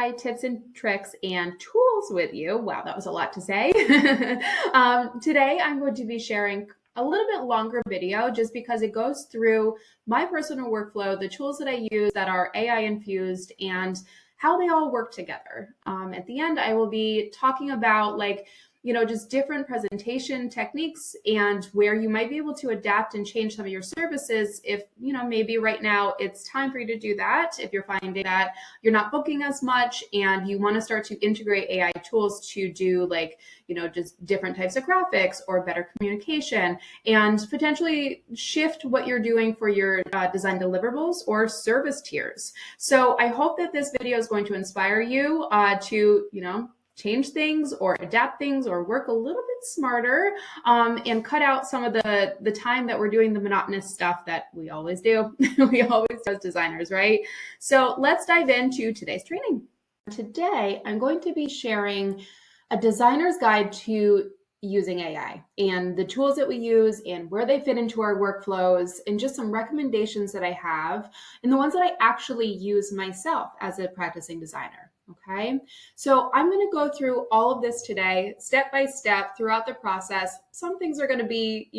AI tips and tricks and tools with you. Wow, that was a lot to say. Today, I'm going to be sharing a little bit longer video just because it goes through my personal workflow, the tools that I use that are AI infused, and how they all work together. At the end, I will be talking about just different presentation techniques and where you might be able to adapt and change some of your services if, maybe right now it's time for you to do that. If you're finding that you're not booking as much and you want to start to integrate AI tools to do just different types of graphics or better communication and potentially shift what you're doing for your design deliverables or service tiers. So I hope that this video is going to inspire you to, change things or adapt things or work a little bit smarter and cut out some of the time that we're doing the monotonous stuff that we always do. We always do as designers, right? So let's dive into today's training. Today, I'm going to be sharing a designer's guide to using AI and the tools that we use and where they fit into our workflows and just some recommendations that I have and the ones that I actually use myself as a practicing designer. Okay, so I'm going to go through all of this today, step by step throughout the process. Some things are going to be,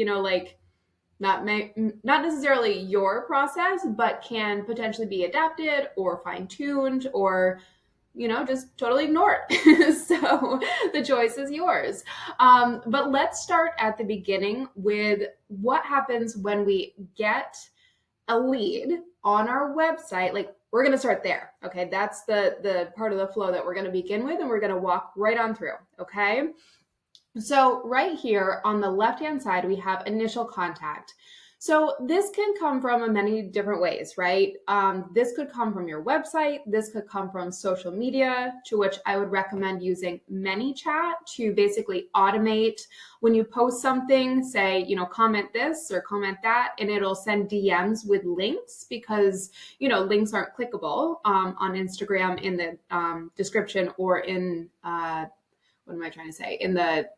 not necessarily your process, but can potentially be adapted or fine-tuned or, just totally ignored. So the choice is yours. But let's start at the beginning with what happens when we get a lead on our website. We're going to start there. Okay. That's the part of the flow that we're going to begin with, and we're going to walk right on through. Okay. So right here on the left-hand side, we have initial contact. So this can come from many different ways, right? This could come from your website. This could come from social media, to which I would recommend using ManyChat to basically automate when you post something, say, comment this or comment that, and it'll send DMs with links because, links aren't clickable on Instagram in the description or in, what am I trying to say? In the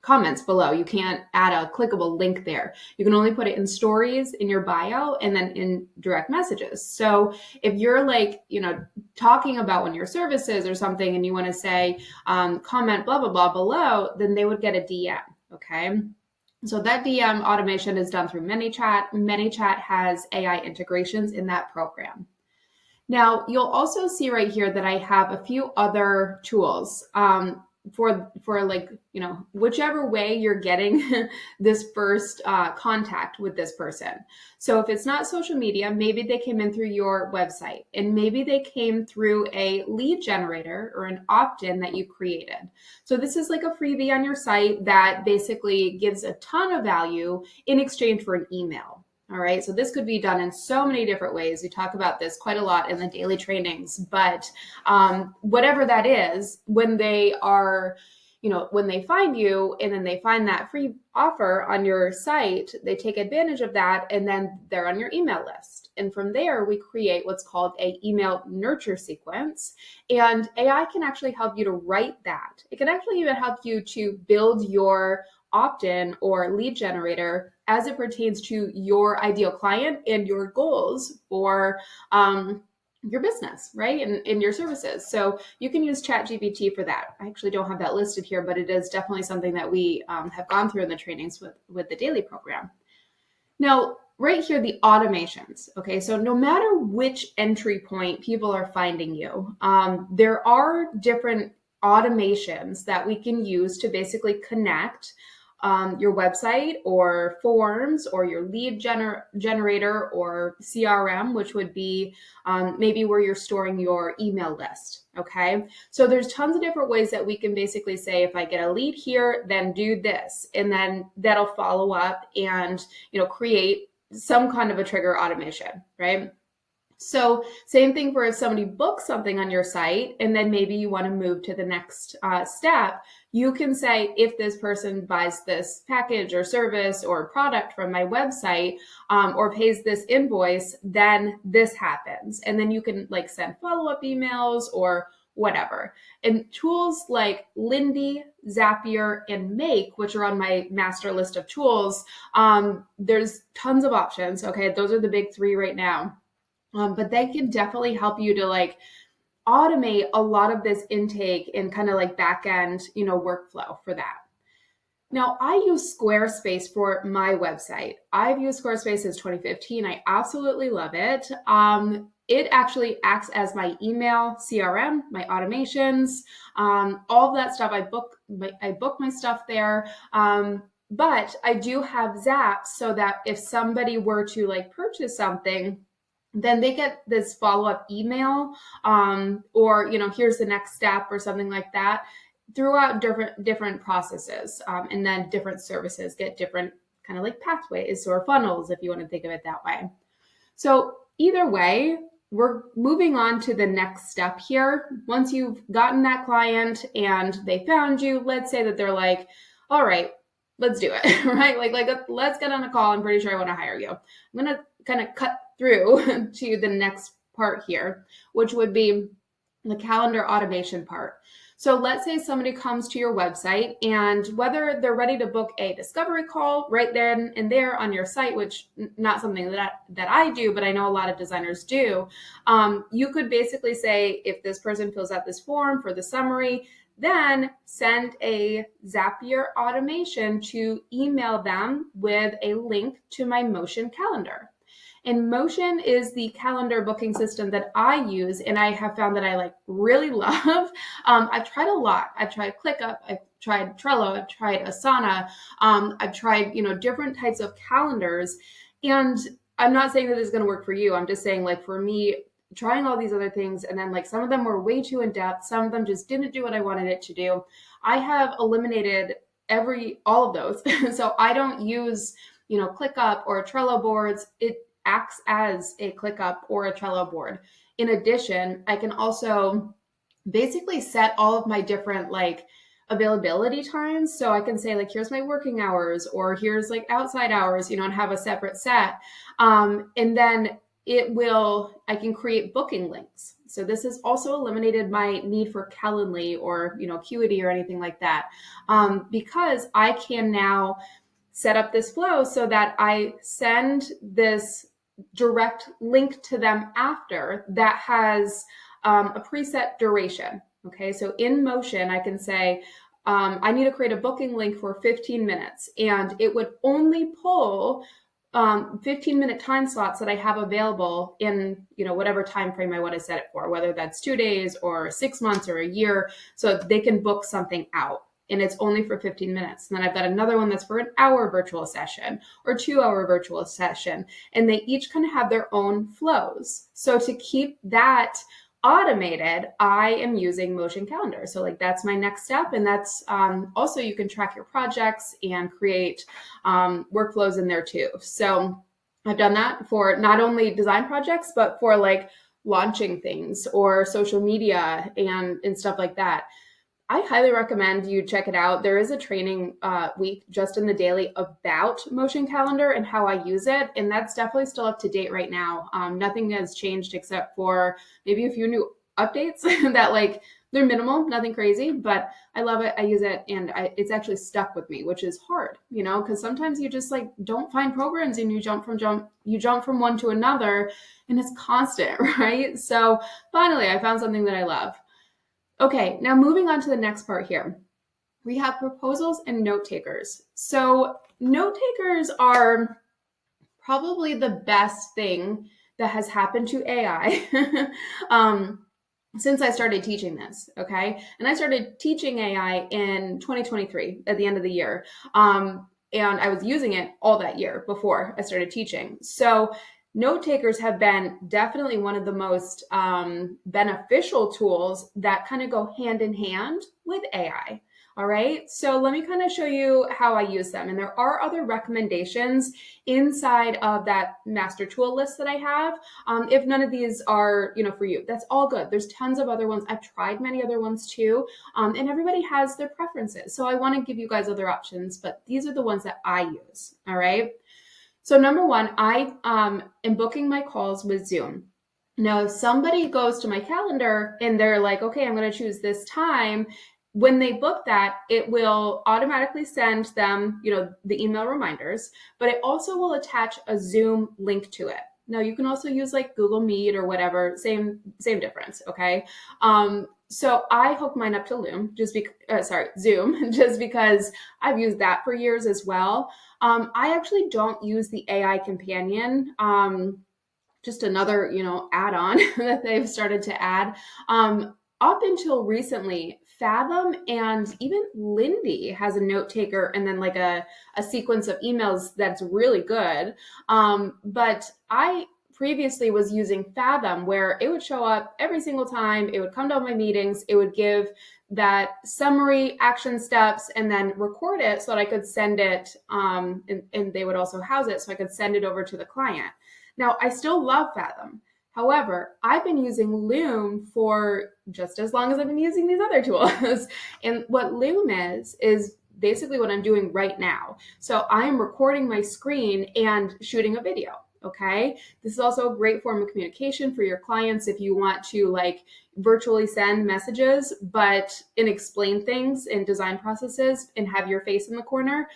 comments below. You can't add a clickable link there. You can only put it in stories, in your bio, and then in direct messages. So if you're talking about one of your services or something and you want to say, comment blah, blah, blah below, then they would get a DM. Okay. So that DM automation is done through ManyChat. ManyChat has AI integrations in that program. Now, you'll also see right here that I have a few other tools for whichever way you're getting this first contact with this person. So if it's not social media, maybe they came in through your website, and maybe they came through a lead generator or an opt-in that you created. So this is like a freebie on your site that basically gives a ton of value in exchange for an email. All right, so this could be done in so many different ways. We talk about this quite a lot in the daily trainings, but whatever that is, when they are, when they find you and then they find that free offer on your site, they take advantage of that and then they're on your email list. And from there, we create what's called a email nurture sequence. And AI can actually help you to write that. It can actually even help you to build your opt-in or lead generator as it pertains to your ideal client and your goals for your business, right? And your services. So you can use ChatGPT for that. I actually don't have that listed here, but it is definitely something that we have gone through in the trainings with the daily program. Now, right here, the automations. Okay, so no matter which entry point people are finding you, there are different automations that we can use to basically connect your website or forms or your lead generator or CRM, which would be maybe where you're storing your email list. Okay, so there's tons of different ways that we can basically say, if I get a lead here, then do this, and then that'll follow up and create some kind of a trigger automation, right? So same thing for if somebody books something on your site and then maybe you want to move to the next step, you can say, if this person buys this package or service or product from my website or pays this invoice, then this happens. And then you can send follow-up emails or whatever. And tools like Lindy, Zapier, and Make, which are on my master list of tools, there's tons of options. Okay, those are the big three right now. But they can definitely help you to automate a lot of this intake and kind of like back end, workflow for that. Now, I use Squarespace for my website. I've used Squarespace since 2015. I absolutely love it. It actually acts as my email CRM, my automations, all of that stuff. I book my stuff there. But I do have Zaps so that if somebody were to like purchase something, then they get this follow-up email, or here's the next step or something like that, throughout different processes, and then different services get different kind of like pathways or funnels, if you want to think of it that way. So either way, we're moving on to the next step here. Once you've gotten that client and they found you, let's say that they're like, all right, let's do it, right? Like let's get on a call. I'm pretty sure I want to hire you. I'm going to kind of cut through to the next part here, which would be the calendar automation part. So let's say somebody comes to your website, and whether they're ready to book a discovery call right then and there on your site, which not something that I do, but I know a lot of designers do, you could basically say, if this person fills out this form for the summary, then send a Zapier automation to email them with a link to my Motion calendar. And Motion is the calendar booking system that I use, and I have found that I really love. I've tried a lot. I've tried ClickUp, I've tried Trello, I've tried Asana, I've tried different types of calendars. And I'm not saying that it's going to work for you. I'm just saying, for me, trying all these other things, and then some of them were way too in depth. Some of them just didn't do what I wanted it to do. I have eliminated all of those. So I don't use ClickUp or Trello boards. It acts as a ClickUp or a Trello board. In addition, I can also basically set all of my different availability times. So I can say here's my working hours, or here's outside hours, and have a separate set. And then I can create booking links. So this has also eliminated my need for Calendly or, Acuity or anything like that, because I can now set up this flow so that I send this direct link to them after that has a preset duration. Okay, so in Motion, I can say, I need to create a booking link for 15 minutes, and it would only pull 15-minute time slots that I have available in whatever time frame I want to set it for, whether that's 2 days or 6 months or a year, so they can book something out. And it's only for 15 minutes. And then I've got another one that's for an hour virtual session or 2-hour virtual session. And they each kind of have their own flows. So to keep that automated, I am using Motion Calendar. So that's my next step. And that's also, you can track your projects and create workflows in there too. So I've done that for not only design projects, but for launching things or social media and stuff like that. I highly recommend you check it out. There is a training week just in the daily about Motion Calendar and how I use it. And that's definitely still up to date right now. Nothing has changed except for maybe a few new updates that they're minimal, nothing crazy, but I love it. I use it, and it's actually stuck with me, which is hard, because sometimes you just don't find programs, and you jump from one to another, and it's constant, right? So finally, I found something that I love. Okay, now moving on to the next part here. We have proposals and note takers. So note takers are probably the best thing that has happened to AI since I started teaching this, okay? And I started teaching AI in 2023 at the end of the year. And I was using it all that year before I started teaching. So note takers have been definitely one of the most beneficial tools that kind of go hand in hand with AI. All right, so let me kind of show you how I use them. And there are other recommendations inside of that master tool list that I have. If none of these are, for you, that's all good. There's tons of other ones. I've tried many other ones too. And everybody has their preferences. So I want to give you guys other options, but these are the ones that I use. All right. So number one, I am booking my calls with Zoom. Now, if somebody goes to my calendar and they're like, okay, I'm going to choose this time, when they book that, it will automatically send them, the email reminders, but it also will attach a Zoom link to it. Now you can also use like Google Meet or whatever, same difference, okay? So I hook mine up to Zoom, just because I've used that for years as well. I actually don't use the AI companion. Just another, add-on that they've started to add. Up until recently, Fathom and even Lindy has a note taker and then like a sequence of emails that's really good. But I previously was using Fathom, where it would show up every single time. It would come to all my meetings. It would give that summary action steps and then record it so that I could send it. And they would also house it so I could send it over to the client. Now, I still love Fathom. However, I've been using Loom for just as long as I've been using these other tools. And what Loom is basically what I'm doing right now. So I am recording my screen and shooting a video. Okay. This is also a great form of communication for your clients if you want to like virtually send messages, but and explain things in design processes and have your face in the corner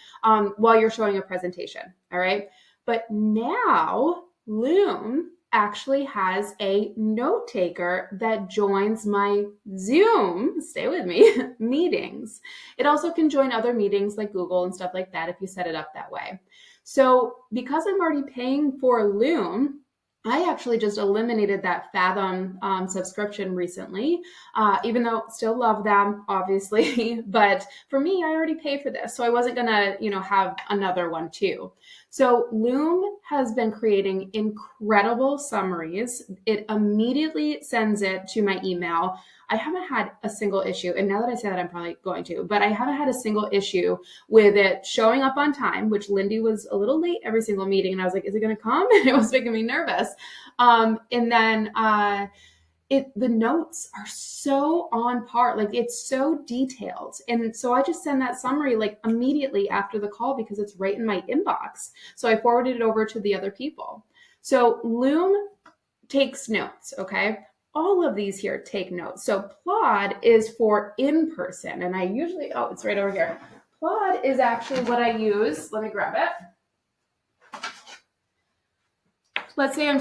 while you're showing a presentation. All right. But now Loom actually has a note taker that joins my Zoom, stay with me, meetings. It also can join other meetings like Google and stuff like that if you set it up that way. So because I'm already paying for Loom, I actually just eliminated that Fathom subscription recently, even though still love them, obviously. But for me, I already pay for this, so I wasn't gonna, have another one too. So Loom has been creating incredible summaries. It immediately sends it to my email. I haven't had a single issue, and now that I say that, I'm probably going to, but I haven't had a single issue with it showing up on time, which Lindy was a little late every single meeting, and I was like, is it going to come? And it was making me nervous. And then the notes are so on par, like it's so detailed. And so I just send that summary like immediately after the call because it's right in my inbox. So I forwarded it over to the other people. So Loom takes notes, okay? All of these here take notes. So Plod is for in person, and I usually, it's right over here. Plod is actually what I use. Let me grab it. Let's say I'm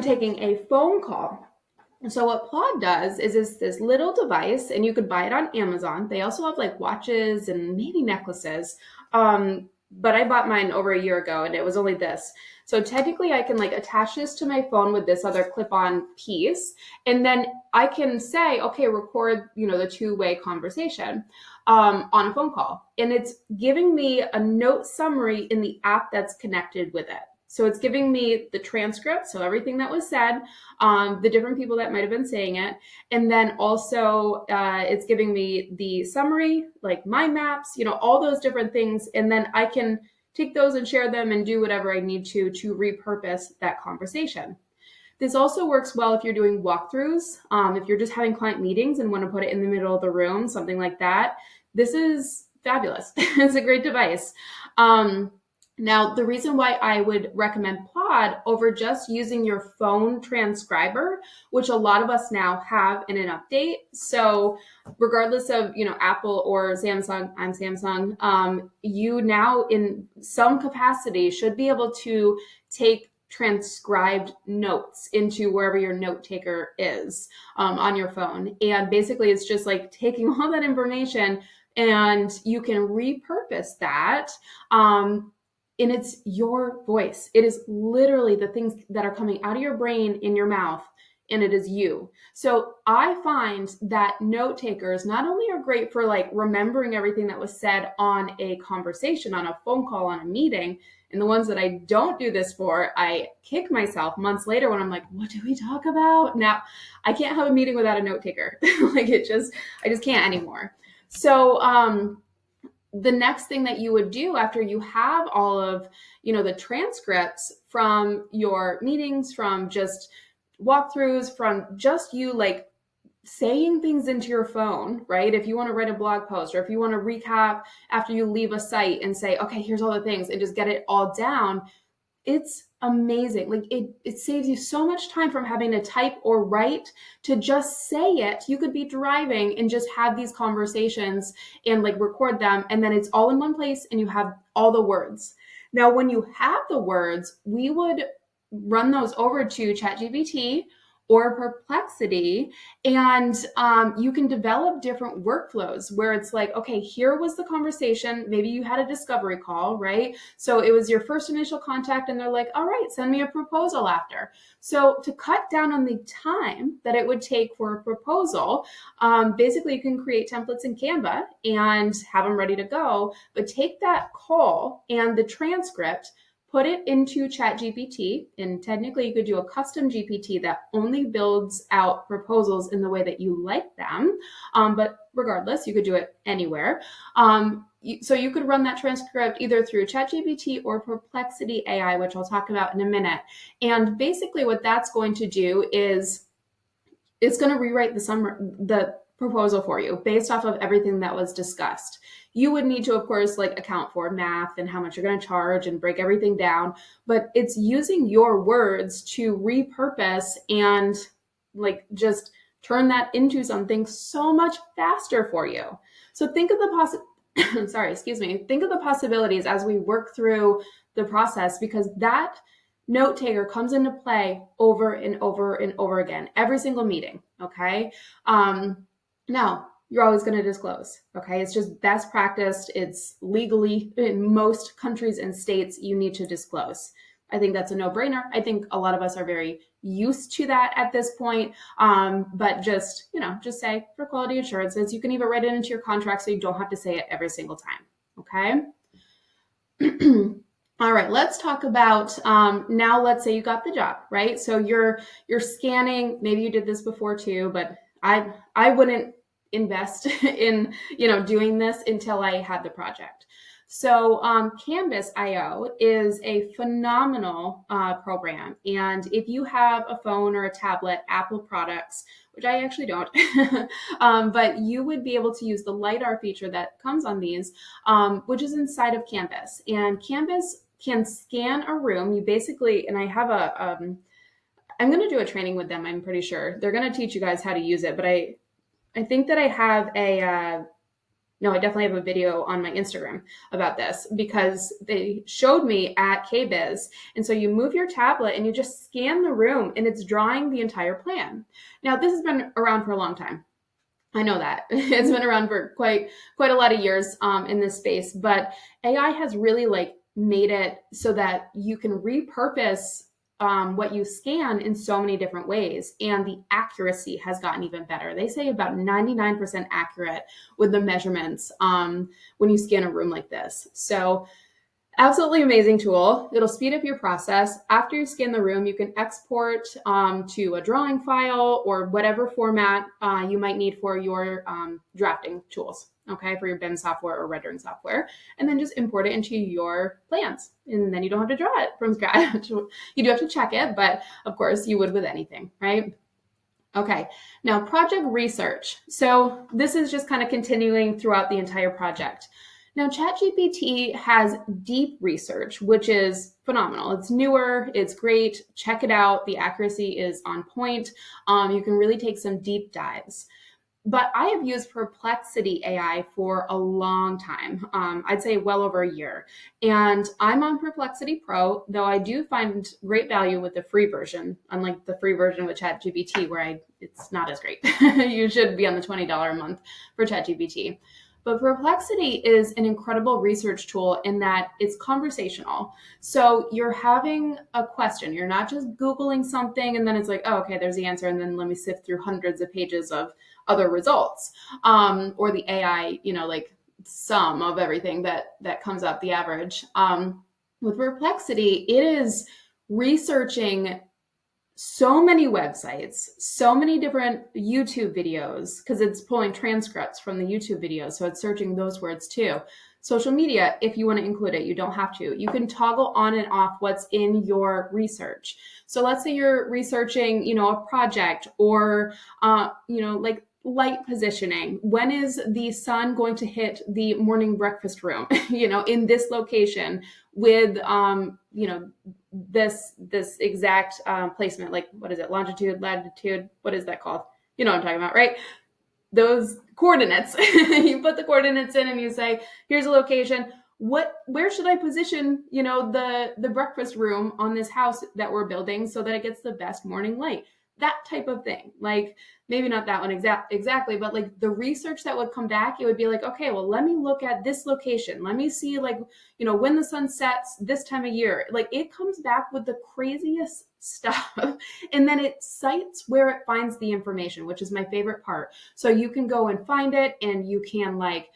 taking a phone call. So what Plod does is this little device, and you could buy it on Amazon. They also have like watches and maybe necklaces. But I bought mine over a year ago and it was only this. So technically I can like attach this to my phone with this other clip-on piece. And then I can say, okay, record, the two-way conversation on a phone call. And it's giving me a note summary in the app that's connected with it. So it's giving me the transcript, so everything that was said, the different people that might have been saying it, and then also it's giving me the summary, like mind maps, all those different things, and then I can take those and share them and do whatever I need to repurpose that conversation. This also works well if you're doing walkthroughs, if you're just having client meetings and want to put it in the middle of the room, something like that. This is fabulous. It's a great device. Now, the reason why I would recommend Plod over just using your phone transcriber, which a lot of us now have in an update. So regardless of, Apple or Samsung, I'm Samsung, you now in some capacity should be able to take transcribed notes into wherever your note taker is on your phone. And basically it's just like taking all that information and you can repurpose that. And it's your voice. It is literally the things that are coming out of your brain in your mouth, and it is you. So I find that note takers not only are great for like remembering everything that was said on a conversation, on a phone call, on a meeting, and the ones that I don't do this for, I kick myself months later when I'm like, what do we talk about? Now, I can't have a meeting without a note taker. I just can't anymore. So, the next thing that you would do after you have all of, the transcripts from your meetings, from just walkthroughs, from just you like saying things into your phone, right? If you want to write a blog post or if you want to recap after you leave a site and say, okay, here's all the things and just get it all down. It's amazing. Like it saves you so much time from having to type or write to just say it. You could be driving and just have these conversations and like record them. And then it's all in one place and you have all the words. Now, when you have the words, we would run those over to ChatGPT or Perplexity, and you can develop different workflows where it's like, okay, here was the conversation. Maybe you had a discovery call, right? So it was your first initial contact, and they're like, all right, send me a proposal after. So to cut down on the time that it would take for a proposal, basically you can create templates in Canva and have them ready to go, but take that call and the transcript, put it into ChatGPT, and technically you could do a custom GPT that only builds out proposals in the way that you like them. But regardless, you could do it anywhere. So you could run that transcript either through ChatGPT or Perplexity AI, which I'll talk about in a minute. And basically what that's going to do is it's going to rewrite the proposal for you based off of everything that was discussed. You would need to, of course, like account for math and how much you're going to charge and break everything down, but it's using your words to repurpose and like just turn that into something so much faster for you. So think of the think of the possibilities as we work through the process, because that note taker comes into play over and over and over again, every single meeting, okay? Now, you're always going to disclose, okay? It's just best practice. It's legally, in most countries and states, you need to disclose. I think that's a no-brainer. I think a lot of us are very used to that at this point, but just say for quality assurances, you can even write it into your contract so you don't have to say it every single time, okay? All right, let's talk about now. Let's say you got the job, right? So you're scanning. Maybe you did this before too, but I wouldn't invest in doing this until I had the project. So Canvas.io is a phenomenal program, and if you have a phone or a tablet, Apple products, which I actually don't, but you would be able to use the LiDAR feature that comes on these, which is inside of Canvas. And Canvas can scan a room. You basically, and I have I'm going to do a training with them. I'm pretty sure they're going to teach you guys how to use it, but I think that I have I definitely have a video on my Instagram about this, because they showed me at KBiz. And so you move your tablet and you just scan the room and it's drawing the entire plan. Now, this has been around for a long time. I know that it's been around for quite a lot of years in this space, but AI has really made it so that you can repurpose what you scan in so many different ways, and the accuracy has gotten even better. They say about 99% accurate with the measurements when you scan a room like this. So absolutely amazing tool. It'll speed up your process. After you scan the room, you can export to a drawing file or whatever format you might need for your drafting tools, okay, for your BIM software or rendering software, and then just import it into your plans. And then you don't have to draw it from scratch. You do have to check it, but of course you would with anything, right? Okay, now project research. So this is just kind of continuing throughout the entire project. Now, ChatGPT has deep research, which is phenomenal. It's newer, it's great. Check it out. The accuracy is on point. You can really take some deep dives. But I have used Perplexity AI for a long time. I'd say well over a year. And I'm on Perplexity Pro, though I do find great value with the free version, unlike the free version with ChatGPT, where it's not as great. You should be on the $20 a month for ChatGPT. But Perplexity is an incredible research tool in that it's conversational. So you're having a question. You're not just Googling something and then it's like, oh, okay, there's the answer. And then let me sift through hundreds of pages of other results. Or the AI, sum of everything that comes up, the average. With Perplexity, it is researching so many websites, so many different YouTube videos, because it's pulling transcripts from the YouTube videos. So it's searching those words too. Social media, if you want to include it, you don't have to. You can toggle on and off what's in your research. So let's say you're researching, a project or, light positioning. When is the sun going to hit the morning breakfast room, in this location with, this exact placement, what is it? Longitude, latitude, what is that called? You know what I'm talking about, right? Those coordinates. You put the coordinates in and you say, here's a location. where should I position, the breakfast room on this house that we're building so that it gets the best morning light? That type of thing. Like maybe not that one exactly, but like the research that would come back, it would be like, okay, well, let me look at this location. Let me see like, when the sun sets this time of year. Like it comes back with the craziest stuff. And then it cites where it finds the information, which is my favorite part. So you can go and find it and you can like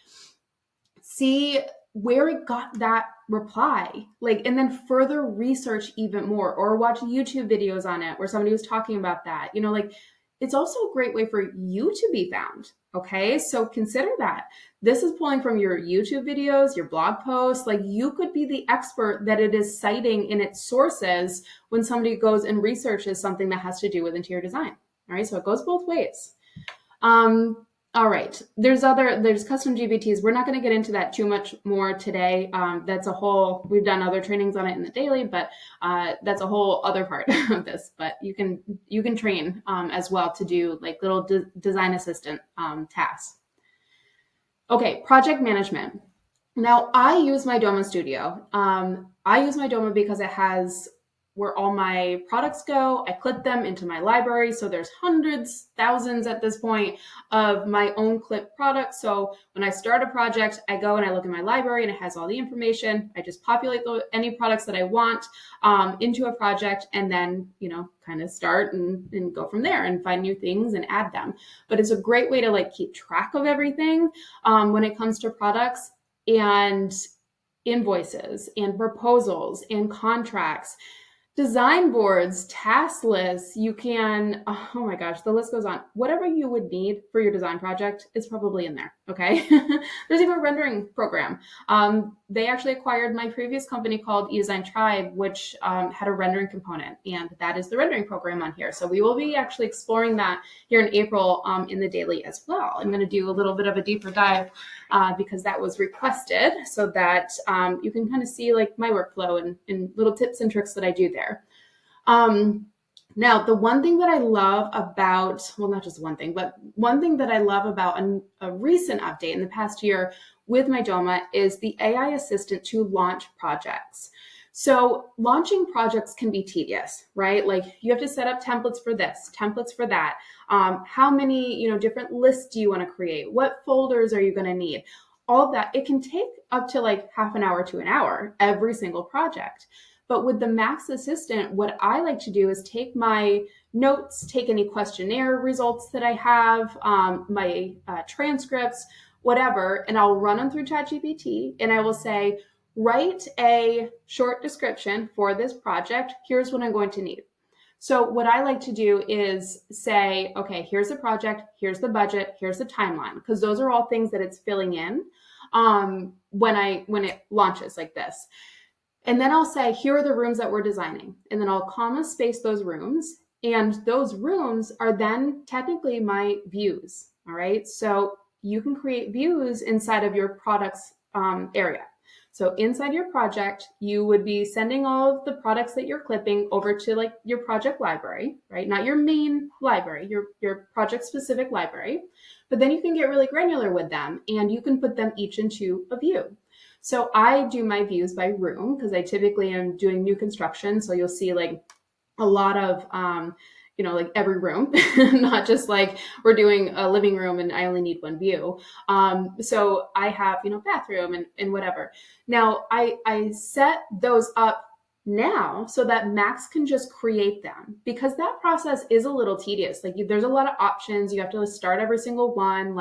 see where it got that reply, like, and then further research even more or watch YouTube videos on it where somebody was talking about that, like it's also a great way for you to be found. Okay. So consider that this is pulling from your YouTube videos, your blog posts, like you could be the expert that it is citing in its sources when somebody goes and researches something that has to do with interior design. All right. So it goes both ways. All right. There's custom GPTs. We're not going to get into that too much more today. We've done other trainings on it in the daily, but that's a whole other part of this. But you can train as well to do like little design assistant tasks. Okay, project management. Now I use my Doma Studio. I use my Doma because it has where all my products go. I clip them into my library. So there's hundreds, thousands at this point of my own clip products. So when I start a project, I go and I look in my library and it has all the information. I just populate any products that I want into a project and then, kind of start and go from there and find new things and add them. But it's a great way to like keep track of everything when it comes to products and invoices and proposals and contracts. Design boards, task lists, you can, oh my gosh, the list goes on. Whatever you would need for your design project is probably in there, okay? There's even a rendering program. They actually acquired my previous company called eDesign Tribe, which had a rendering component, and that is the rendering program on here. So we will be actually exploring that here in April in the daily as well. I'm gonna do a little bit of a deeper dive because that was requested so that you can kind of see like my workflow and little tips and tricks that I do there. Now, the one thing that I love about, well, not just one thing, but one thing that I love about a recent update in the past year with my Doma is the AI assistant to launch projects. So launching projects can be tedious, right? Like you have to set up templates for this, templates for that. How many, different lists do you want to create? What folders are you going to need? All of that. It can take up to like half an hour to an hour every single project. But with the Max Assistant, what I like to do is take my notes, take any questionnaire results that I have, my transcripts, whatever, and I'll run them through ChatGPT and I will say, write a short description for this project. Here's what I'm going to need. So what I like to do is say, okay, here's the project, here's the budget, here's the timeline, because those are all things that it's filling in when it launches like this. And then I'll say, here are the rooms that we're designing. And then I'll comma space those rooms. And those rooms are then technically my views. All right. So you can create views inside of your products area. So inside your project, you would be sending all of the products that you're clipping over to like your project library, right? Not your main library, your project specific library. But then you can get really granular with them and you can put them each into a view. So I do my views by room because I typically am doing new construction. So you'll see like a lot of, like every room, not just like we're doing a living room and I only need one view. So I have, bathroom and whatever. Now I set those up now so that Max can just create them because that process is a little tedious. Like there's a lot of options. You have to start every single one.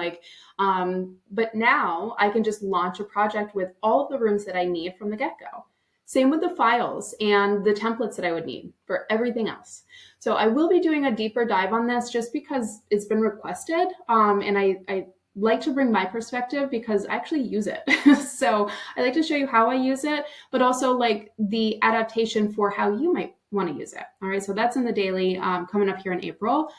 But now I can just launch a project with all of the rooms that I need from the get-go. Same with the files and the templates that I would need for everything else. So I will be doing a deeper dive on this just because it's been requested. And I like to bring my perspective because I actually use it. So I like to show you how I use it, but also like the adaptation for how you might want to use it. All right. So that's in the daily coming up here in April.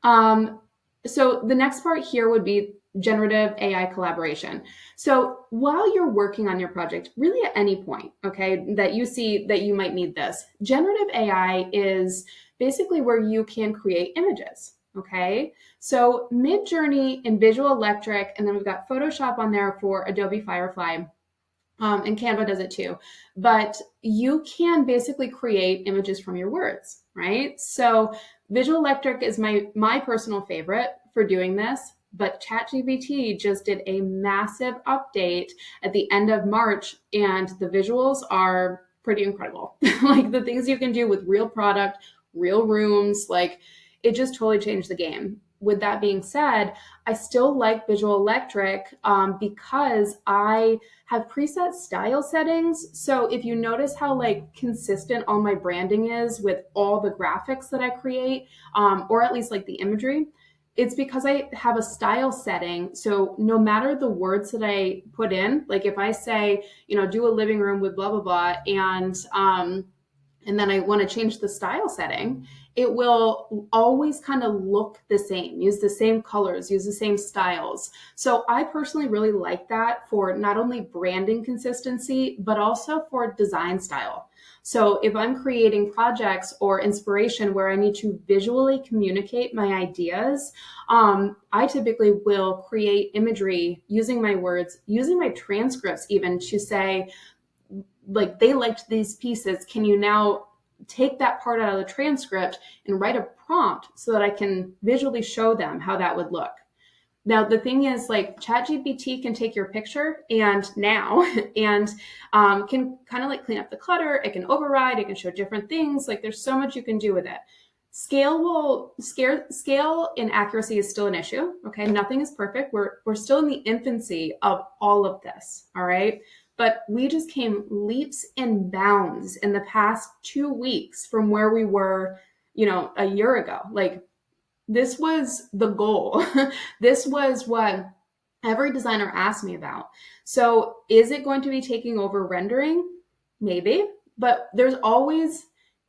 So the next part here would be generative AI collaboration. So while you're working on your project, really at any point, okay, that you see that you might need this, generative AI is basically where you can create images. Okay, so Midjourney and Visual Electric, and then we've got Photoshop on there for Adobe Firefly. and Canva does it too. But you can basically create images from your words, right? So Visual Electric is my personal favorite for doing this. But ChatGPT just did a massive update at the end of March, and the visuals are pretty incredible. Like the things you can do with real product, real rooms, like it just totally changed the game. With that being said, I still like Visual Electric because I have preset style settings. So if you notice how like consistent all my branding is with all the graphics that I create, or at least like the imagery, it's because I have a style setting. So no matter the words that I put in, like if I say, do a living room with blah, blah, blah, and then I want to change the style setting, it will always kind of look the same, use the same colors, use the same styles. So I personally really like that for not only branding consistency, but also for design style. So if I'm creating projects or inspiration where I need to visually communicate my ideas, I typically will create imagery using my words, using my transcripts even to say, like, they liked these pieces. Can you now take that part out of the transcript and write a prompt so that I can visually show them how that would look? Now, the thing is, like, ChatGPT can take your picture and now and can kind of like clean up the clutter. It can override, it can show different things. Like, there's so much you can do with it. Scale and accuracy is still an issue. Okay. Nothing is perfect. We're still in the infancy of all of this. All right. But we just came leaps and bounds in the past 2 weeks from where we were, a year ago. Like, this was the goal. This was what every designer asked me about. So is it going to be taking over rendering? Maybe, but there's always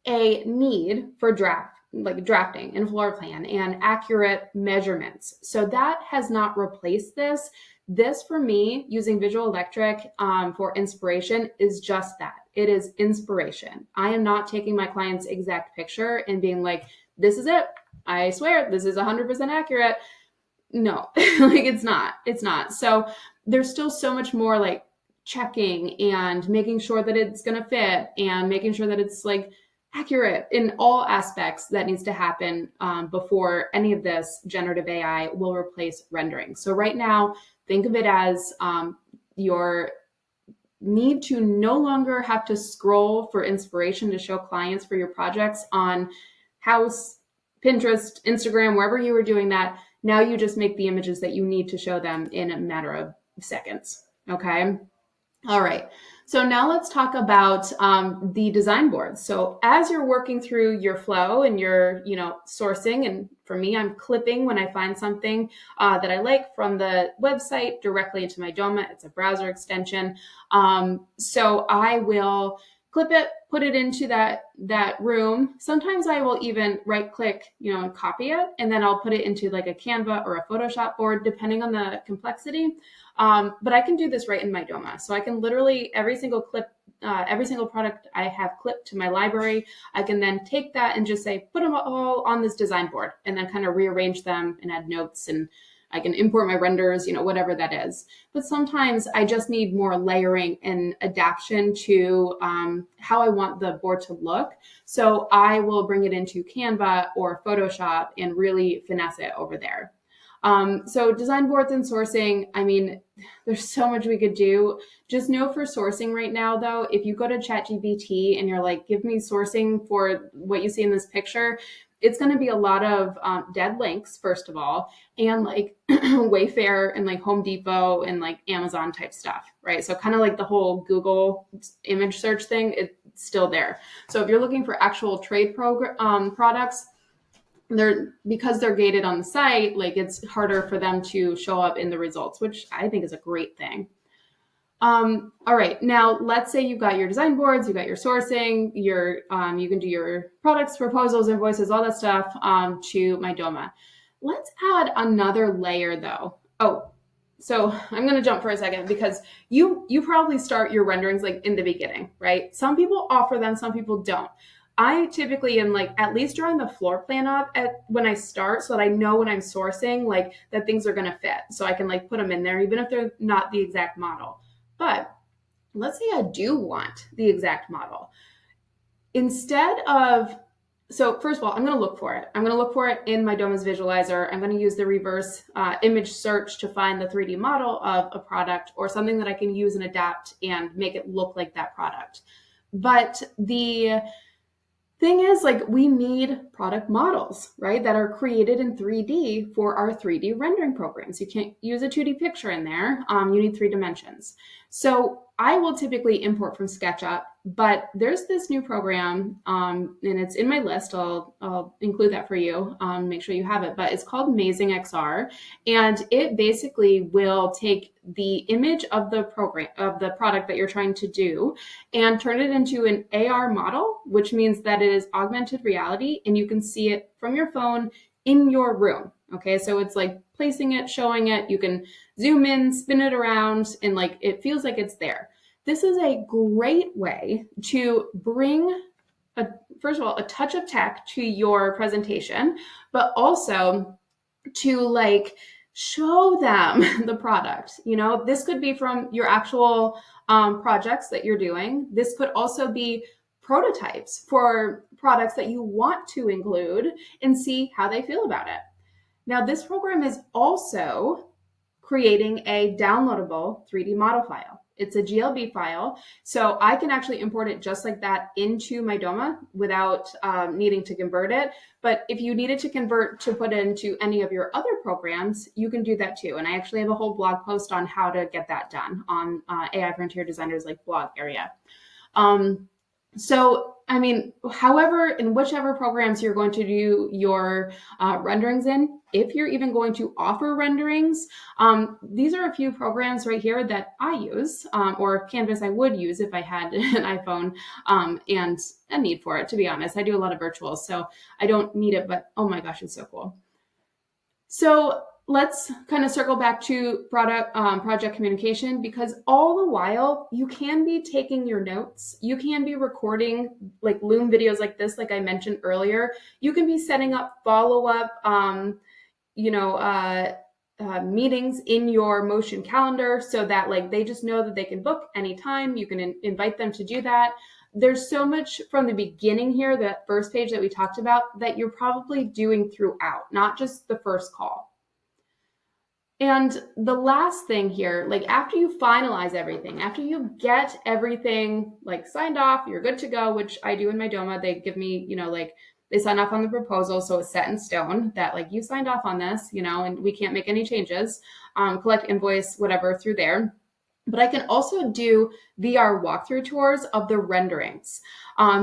a need for drafting and floor plan and accurate measurements. So that has not replaced this. This, for me, using Visual Electric for inspiration is just that. It is inspiration. I am not taking my client's exact picture and being like, this is it. I swear this is 100% accurate. No, like it's not. So there's still so much more like checking and making sure that it's going to fit and making sure that it's like accurate in all aspects that needs to happen before any of this generative AI will replace rendering. So right now, think of it as your need to no longer have to scroll for inspiration to show clients for your projects on House, Pinterest, Instagram, wherever you were doing that. Now you just make the images that you need to show them in a matter of seconds. Okay. All right. So now let's talk about the design boards. So as you're working through your flow and your, sourcing, and for me, I'm clipping when I find something that I like from the website directly into my Doma. It's a browser extension. So I will clip it, put it into that room. Sometimes I will even right click, and copy it, and then I'll put it into like a Canva or a Photoshop board, depending on the complexity. But I can do this right in my Doma. So I can literally, every single product I have clipped to my library, I can then take that and just say, put them all on this design board, and then kind of rearrange them and add notes, and I can import my renders, whatever that is. But sometimes I just need more layering and adaptation to how I want the board to look. So I will bring it into Canva or Photoshop and really finesse it over there. So design boards and sourcing, I mean, there's so much we could do. Just know for sourcing right now, though, if you go to ChatGPT and you're like, give me sourcing for what you see in this picture, it's going to be a lot of dead links, first of all, and like Wayfair and like Home Depot and like Amazon type stuff, right? So kind of like the whole Google image search thing, it's still there. So if you're looking for actual trade products, because they're gated on the site, like it's harder for them to show up in the results, which I think is a great thing. All right, now let's say you've got your design boards, you've got your sourcing, you can do your products, proposals, invoices, all that stuff to my Doma. Let's add another layer though. Oh, so I'm going to jump for a second because you probably start your renderings like in the beginning, right? Some people offer them, some people don't. I typically am like at least drawing the floor plan up when I start so that I know when I'm sourcing like that things are going to fit. So I can like put them in there even if they're not the exact model. But let's say I do want the exact model. Instead of, so first of all, I'm going to look for it. I'm going to look for it in my Doma's visualizer. I'm going to use the reverse image search to find the 3D model of a product or something that I can use and adapt and make it look like that product. But the thing is, like, we need product models, right, that are created in 3D for our 3D rendering programs. You can't use a 2D picture in there. You need 3 dimensions. So I will typically import from SketchUp, but there's this new program, and it's in my list. I'll include that for you. Make sure you have it. But it's called Amazing XR, and it basically will take the image of the program of the product that you're trying to do and turn it into an AR model, which means that it is augmented reality, and you can see it from your phone in your room. Okay, so it's like placing it, showing it. You can zoom in, spin it around, and like it feels like it's there. This is a great way to bring, first of all, a touch of tech to your presentation, but also to like show them the product. You know, this could be from your actual projects that you're doing. This could also be prototypes for products that you want to include and see how they feel about it. Now, this program is also creating a downloadable 3D model file. It's a GLB file, so I can actually import it just like that into my Doma without needing to convert it. But if you needed to convert to put into any of your other programs, you can do that too. And I actually have a whole blog post on how to get that done on AI Frontier Designers like blog area. So, I mean, however, in whichever programs you're going to do your renderings in, if you're even going to offer renderings, these are a few programs right here that I use, or Canvas I would use if I had an iPhone and a need for it, to be honest. I do a lot of virtuals, so I don't need it, but oh my gosh, it's so cool. So let's kind of circle back to project communication, because all the while you can be taking your notes, you can be recording like Loom videos like this, like I mentioned earlier. You can be setting up follow-up, meetings in your Motion calendar so that like they just know that they can book anytime. You can invite them to do that. There's so much from the beginning here, that first page that we talked about, that you're probably doing throughout, not just the first call. And the last thing here, like after you finalize everything, after you get everything like signed off, you're good to go, which I do in my Doma. They give me, like they sign off on the proposal, so it's set in stone that like you signed off on this, and we can't make any changes, collect invoice, whatever, through there. But I can also do VR walkthrough tours of the renderings.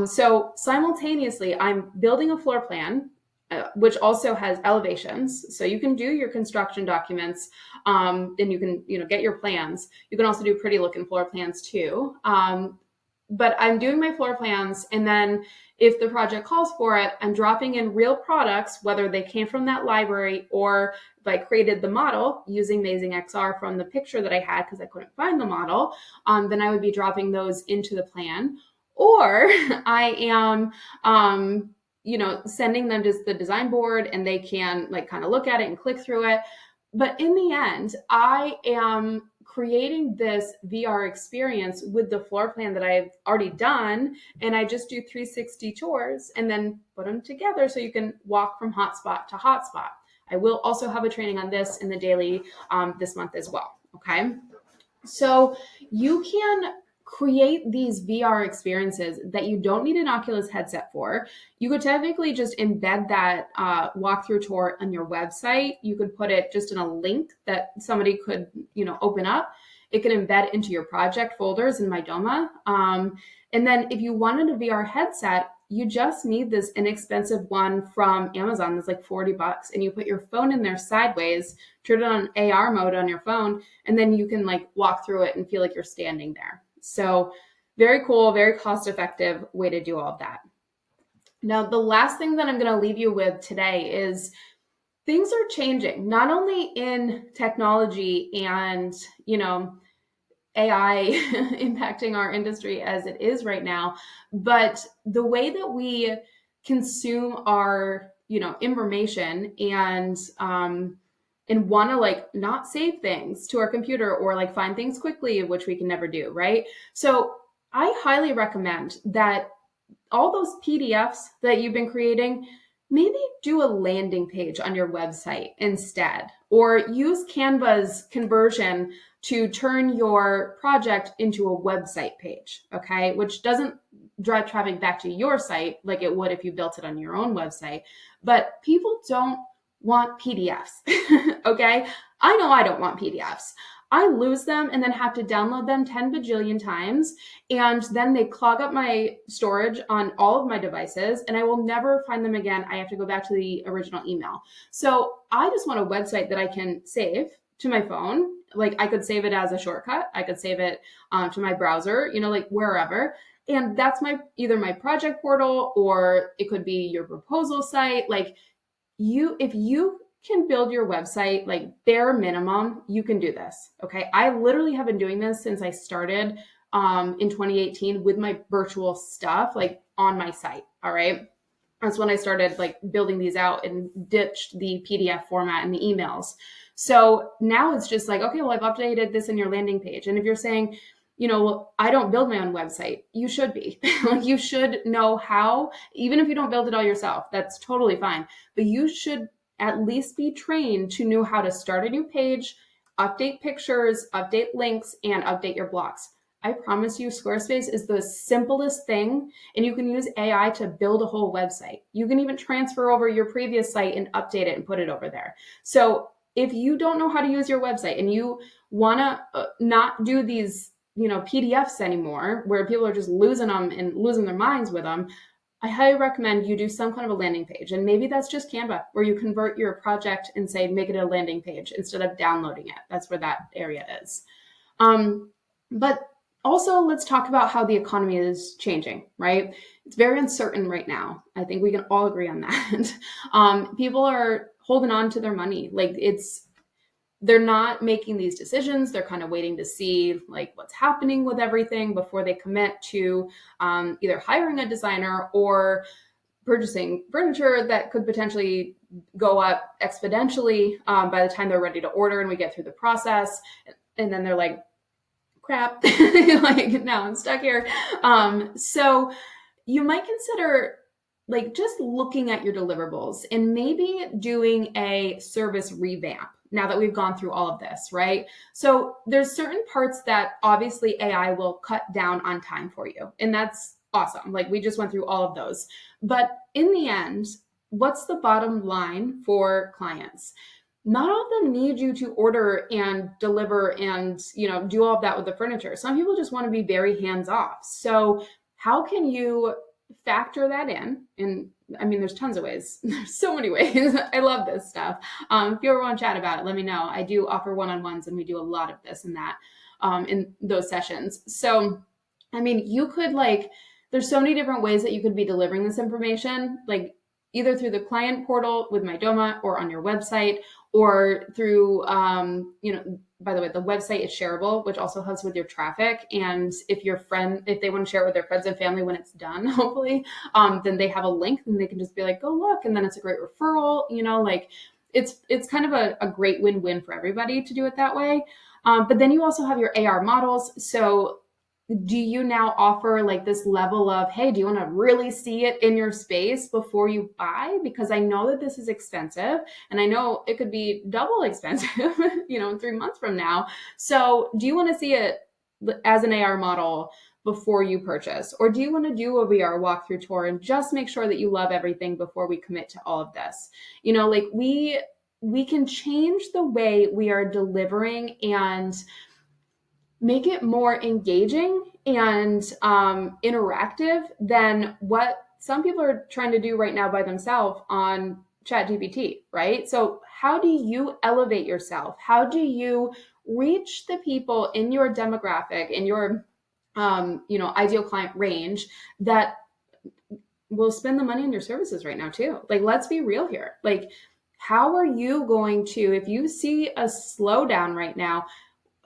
So simultaneously, I'm building a floor plan, which also has elevations. So you can do your construction documents, and you can, get your plans. You can also do pretty looking floor plans too. But I'm doing my floor plans, and then if the project calls for it, I'm dropping in real products, whether they came from that library or if I created the model using Amazing XR from the picture that I had because I couldn't find the model, then I would be dropping those into the plan. Or I am, sending them just the design board and they can like kind of look at it and click through it. But in the end, I am creating this VR experience with the floor plan that I've already done. And I just do 360 tours and then put them together so you can walk from hotspot to hotspot. I will also have a training on this in the daily this month as well. Okay. So you can create these VR experiences that you don't need an Oculus headset for. You could technically just embed that walkthrough tour on your website. You could put it just in a link that somebody could, open up. It can embed into your project folders in my Doma. And then if you wanted a VR headset, you just need this inexpensive one from Amazon that's like $40, and you put your phone in there sideways, turn it on AR mode on your phone, and then you can like walk through it and feel like you're standing there. So very cool, very cost-effective way to do all of that. Now, the last thing that I'm going to leave you with today is things are changing, not only in technology and, AI impacting our industry as it is right now, but the way that we consume our, information and and want to like not save things to our computer or like find things quickly, which we can never do, right? So I highly recommend that all those PDFs that you've been creating, maybe do a landing page on your website instead, or use Canva's conversion to turn your project into a website page, okay? Which doesn't drive traffic back to your site like it would if you built it on your own website. But people don't want PDFs, okay? I know I don't want PDFs. I lose them and then have to download them 10 bajillion times. And then they clog up my storage on all of my devices and I will never find them again. I have to go back to the original email. So I just want a website that I can save to my phone. Like I could save it as a shortcut. I could save it to my browser, like wherever. And that's either my project portal or it could be your proposal site. Like if you can build your website, like bare minimum, you can do this. Okay. I literally have been doing this since I started in 2018 with my virtual stuff, like on my site. All right. That's when I started like building these out and ditched the PDF format and the emails. So now it's just like, okay, well, I've updated this in your landing page. And if you're saying, well, I don't build my own website, you should be. Like you should know how, even if you don't build it all yourself, that's totally fine. But you should at least be trained to know how to start a new page, update pictures, update links, and update your blocks. I promise you, Squarespace is the simplest thing, and you can use AI to build a whole website. You can even transfer over your previous site and update it and put it over there. So if you don't know how to use your website and you want to not do these PDFs anymore, where people are just losing them and losing their minds with them, I highly recommend you do some kind of a landing page. And maybe that's just Canva, where you convert your project and say, make it a landing page instead of downloading it. That's where that area is. But also, let's talk about how the economy is changing, right? It's very uncertain right now. I think we can all agree on that. People are holding on to their money. Like they're not making these decisions. They're kind of waiting to see like what's happening with everything before they commit to either hiring a designer or purchasing furniture that could potentially go up exponentially by the time they're ready to order and we get through the process. And then they're like, crap, like now I'm stuck here. So you might consider like just looking at your deliverables and maybe doing a service revamp now that we've gone through all of this, right? So there's certain parts that obviously AI will cut down on time for you. And that's awesome. Like we just went through all of those. But in the end, what's the bottom line for clients? Not all of them need you to order and deliver and, do all of that with the furniture. Some people just want to be very hands off. So how can you factor that in? And I mean, there's tons of ways. There's so many ways. I love this stuff. If you ever want to chat about it, let me know. I do offer one-on-ones and we do a lot of this and that in those sessions. So, I mean, you could there's so many different ways that you could be delivering this information, like either through the client portal with MyDoma or on your website, or through, by the way, the website is shareable, which also helps with your traffic. And if they want to share it with their friends and family when it's done, hopefully, then they have a link and they can just be like, go look. And then it's a great referral, it's kind of a great win-win for everybody to do it that way. But then you also have your AR models. So do you now offer like this level of, hey, do you want to really see it in your space before you buy? Because I know that this is expensive and I know it could be double expensive, in 3 months from now. So do you want to see it as an AR model before you purchase? Or do you want to do a VR walkthrough tour and just make sure that you love everything before we commit to all of this? We can change the way we are delivering and make it more engaging and interactive than what some people are trying to do right now by themselves on ChatGPT, right? So how do you elevate yourself? How do you reach the people in your demographic, in your ideal client range that will spend the money on your services right now too? Like, let's be real here. Like, how are you going to, if you see a slowdown right now,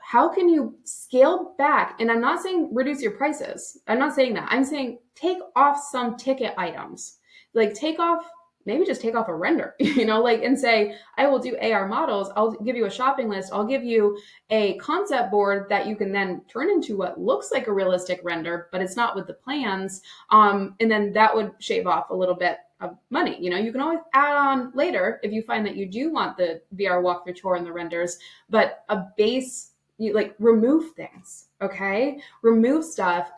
how can you scale back? And I'm not saying reduce your prices. I'm not saying that. I'm saying take off some ticket items. Like take off maybe just take off a render, like, and say, I will do AR models. I'll give you a shopping list. I'll give you a concept board that you can then turn into what looks like a realistic render, but it's not with the plans. And then that would shave off a little bit of money. You can always add on later if you find that you do want the VR walkthrough tour and the renders, but a base, you like remove things, okay? Remove stuff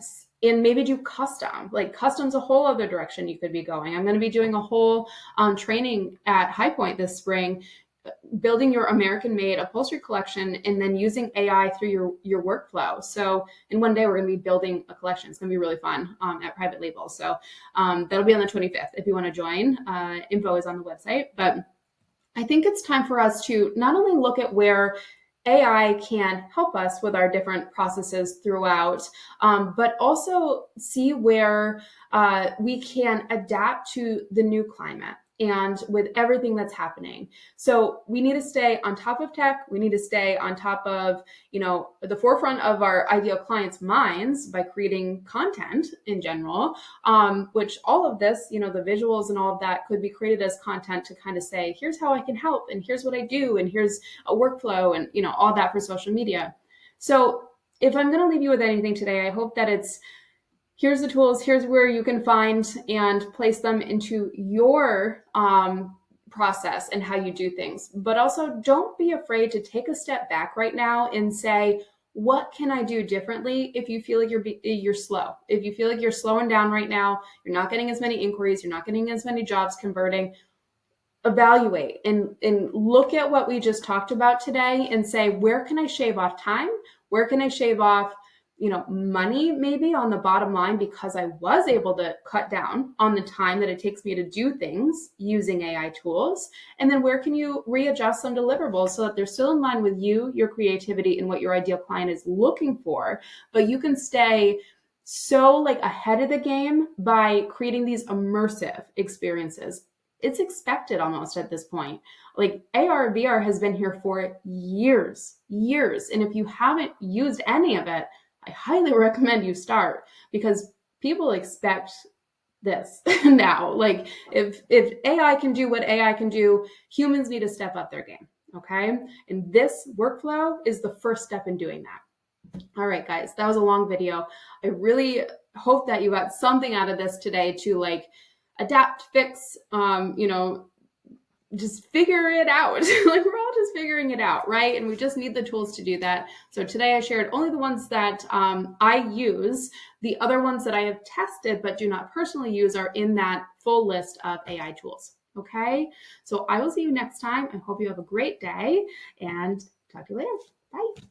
and maybe do custom. Like custom's a whole other direction you could be going. I'm going to be doing a whole training at High Point this spring, building your American-made upholstery collection and then using AI through your workflow. So in one day, we're going to be building a collection. It's going to be really fun at Private Label. So that'll be on the 25th. If you want to join, info is on the website. But I think it's time for us to not only look at where AI can help us with our different processes throughout, but also see where we can adapt to the new climate and with everything that's happening. So we need to stay on top of tech. We need to stay on top of, the forefront of our ideal clients' minds by creating content in general, which all of this, the visuals and all of that could be created as content to kind of say, here's how I can help, and here's what I do, and here's a workflow, and, all that for social media. So if I'm going to leave you with anything today, I hope that it's, here's the tools, here's where you can find and place them into your process and how you do things. But also don't be afraid to take a step back right now and say, what can I do differently if you feel like you're slow? If you feel like you're slowing down right now, you're not getting as many inquiries, you're not getting as many jobs converting, evaluate and look at what we just talked about today and say, where can I shave off time? Where can I shave off money maybe on the bottom line because I was able to cut down on the time that it takes me to do things using AI tools? And then where can you readjust some deliverables so that they're still in line with you, your creativity, and what your ideal client is looking for, but you can stay so ahead of the game by creating these immersive experiences. It's expected almost at this point. AR, VR has been here for years. And if you haven't used any of it, I highly recommend you start because people expect this now. If AI can do what AI can do, humans need to step up their game. Okay. And this workflow is the first step in doing that. All right, guys, that was a long video. I really hope that you got something out of this today to adapt, fix, just figure it out. We're all just figuring it out, right? And we just need the tools to do that. So today I shared only the ones that I use. The other ones that I have tested but do not personally use are in that full list of AI tools. Okay, so I will see you next time. I hope you have a great day and talk to you later. Bye.